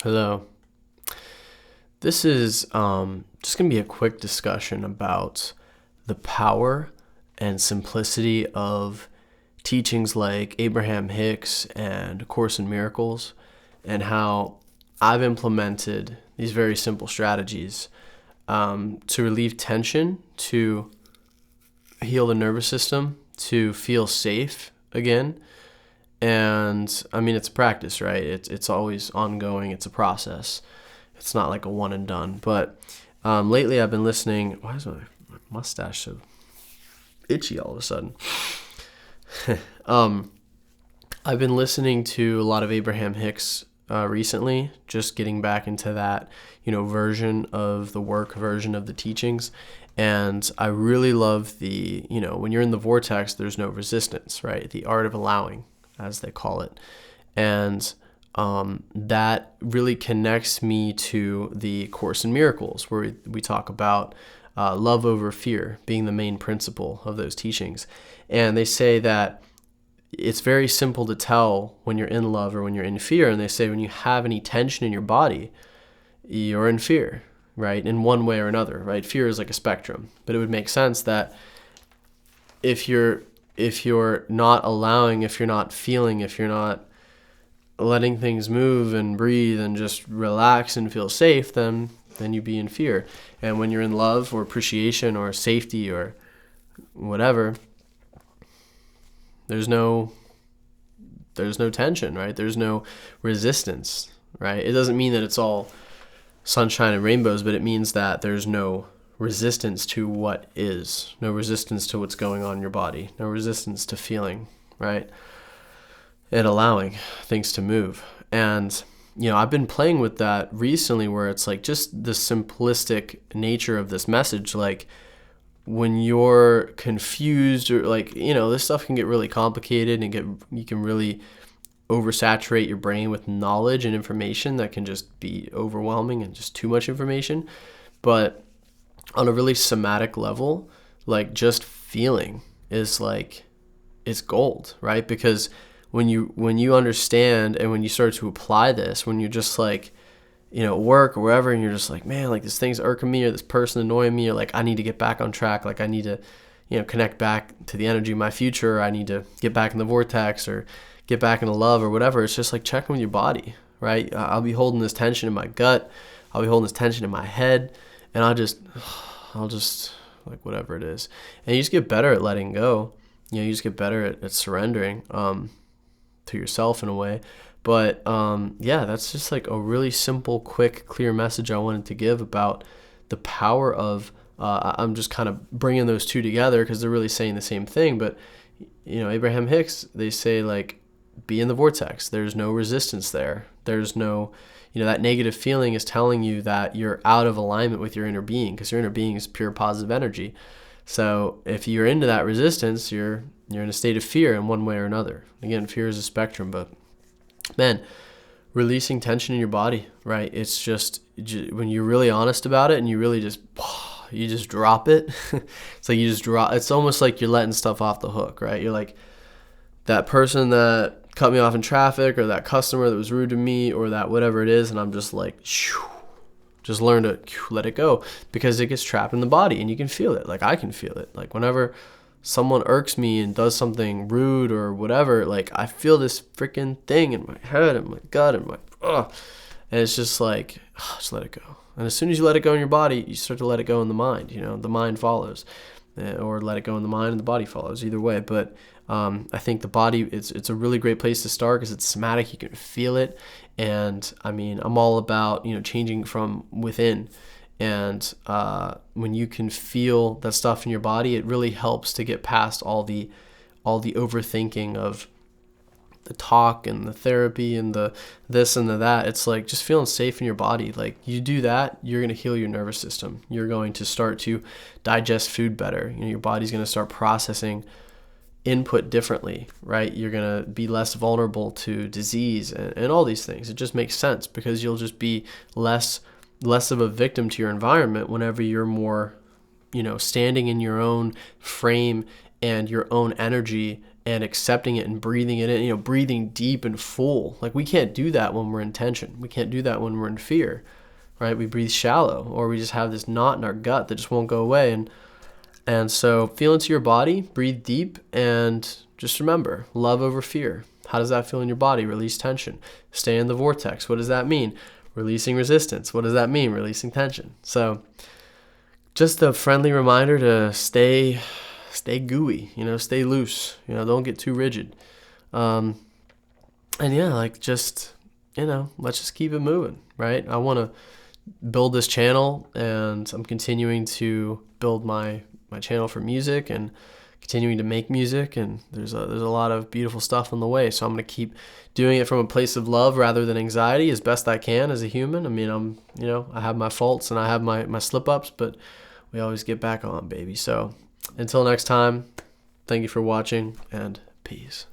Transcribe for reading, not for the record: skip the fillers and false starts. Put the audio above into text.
Hello. This is just going to be a quick discussion about the power and simplicity of teachings like Abraham Hicks and A Course in Miracles, and how I've implemented these very simple strategies to relieve tension, to heal the nervous system, to feel safe again. And I mean, it's a practice, right? It's always ongoing. It's a process. It's not like a one and done. But lately, I've been listening. Why is my mustache so itchy all of a sudden? I've been listening to a lot of Abraham Hicks recently. Just getting back into that, version of the work, version of the teachings. And I really love when you're in the vortex, there's no resistance, right? The art of allowing, as they call it. And that really connects me to the Course in Miracles, where we talk about love over fear being the main principle of those teachings. And they say that it's very simple to tell when you're in love or when you're in fear. And they say when you have any tension in your body, you're in fear, right? In one way or another, right? Fear is like a spectrum. But it would make sense that if you're not allowing, if you're not feeling, if you're not letting things move and breathe and just relax and feel safe, then you'd be in fear. And when you're in love or appreciation or safety or whatever, there's no tension, right? There's no resistance, right? It doesn't mean that it's all sunshine and rainbows, but it means that there's no resistance to what is, no resistance to what's going on in your body, no resistance to feeling, right? And allowing things to move. And, I've been playing with that recently, where it's like just the simplistic nature of this message. Like when you're confused or this stuff can get really complicated and you can really oversaturate your brain with knowledge and information that can just be overwhelming and just too much information. But on a really somatic level, like just feeling is it's gold, right? Because when you understand and when you start to apply this, when you're just at work or wherever, and you're just like, man, like this thing's irking me, or this person annoying me, or like I need to get back on track, like I need to, connect back to the energy of my future, or I need to get back in the vortex or get back into love or whatever. It's just like checking with your body, right? I'll be holding this tension in my gut, I'll be holding this tension in my head, and I'll just like whatever it is. And you just get better at letting go. You just get better at surrendering to yourself in a way. But that's just like a really simple, quick, clear message I wanted to give about the power of, I'm just kind of bringing those two together because they're really saying the same thing. But, Abraham Hicks, they say be in the vortex. There's no resistance there. There's no, that negative feeling is telling you that you're out of alignment with your inner being, because your inner being is pure positive energy. So if you're into that resistance, you're in a state of fear in one way or another. Again, fear is a spectrum, but man, releasing tension in your body, right? It's just when you're really honest about it and you really just drop it. It's like you just drop. It's almost like you're letting stuff off the hook, right? You're like, that person that cut me off in traffic, or that customer that was rude to me, or that whatever it is, and I'm just like, just learn to let it go, because it gets trapped in the body and you can feel it. Like I can feel it. Like whenever someone irks me and does something rude or whatever, like I feel this freaking thing in my head and my gut and and it's just like, just let it go. And as soon as you let it go in your body, you start to let it go in the mind. The mind follows, or let it go in the mind and the body follows. Either way, but I think the body, it's a really great place to start because it's somatic. You can feel it. And I mean, I'm all about, changing from within. And when you can feel that stuff in your body, it really helps to get past all the overthinking of the talk and the therapy and the this and the that. It's like just feeling safe in your body. Like you do that, you're going to heal your nervous system. You're going to start to digest food better. Your body's going to start processing input differently, right? You're going to be less vulnerable to disease and all these things. It just makes sense because you'll just be less of a victim to your environment whenever you're more, standing in your own frame and your own energy and accepting it and breathing it in, breathing deep and full. Like, we can't do that when we're in tension. We can't do that when we're in fear, right? We breathe shallow, or we just have this knot in our gut that just won't go away. And so feel into your body, breathe deep, and just remember, love over fear. How does that feel in your body? Release tension. Stay in the vortex. What does that mean? Releasing resistance. What does that mean? Releasing tension. So just a friendly reminder to stay gooey, stay loose, don't get too rigid. And yeah, like, just, let's just keep it moving, right? I want to build this channel, and I'm continuing to build my channel for music and continuing to make music, and there's a lot of beautiful stuff on the way. So I'm going to keep doing it from a place of love rather than anxiety as best I can as a human. I mean, I have my faults and I have my slip-ups, but we always get back on, baby. So until next time, thank you for watching, and peace.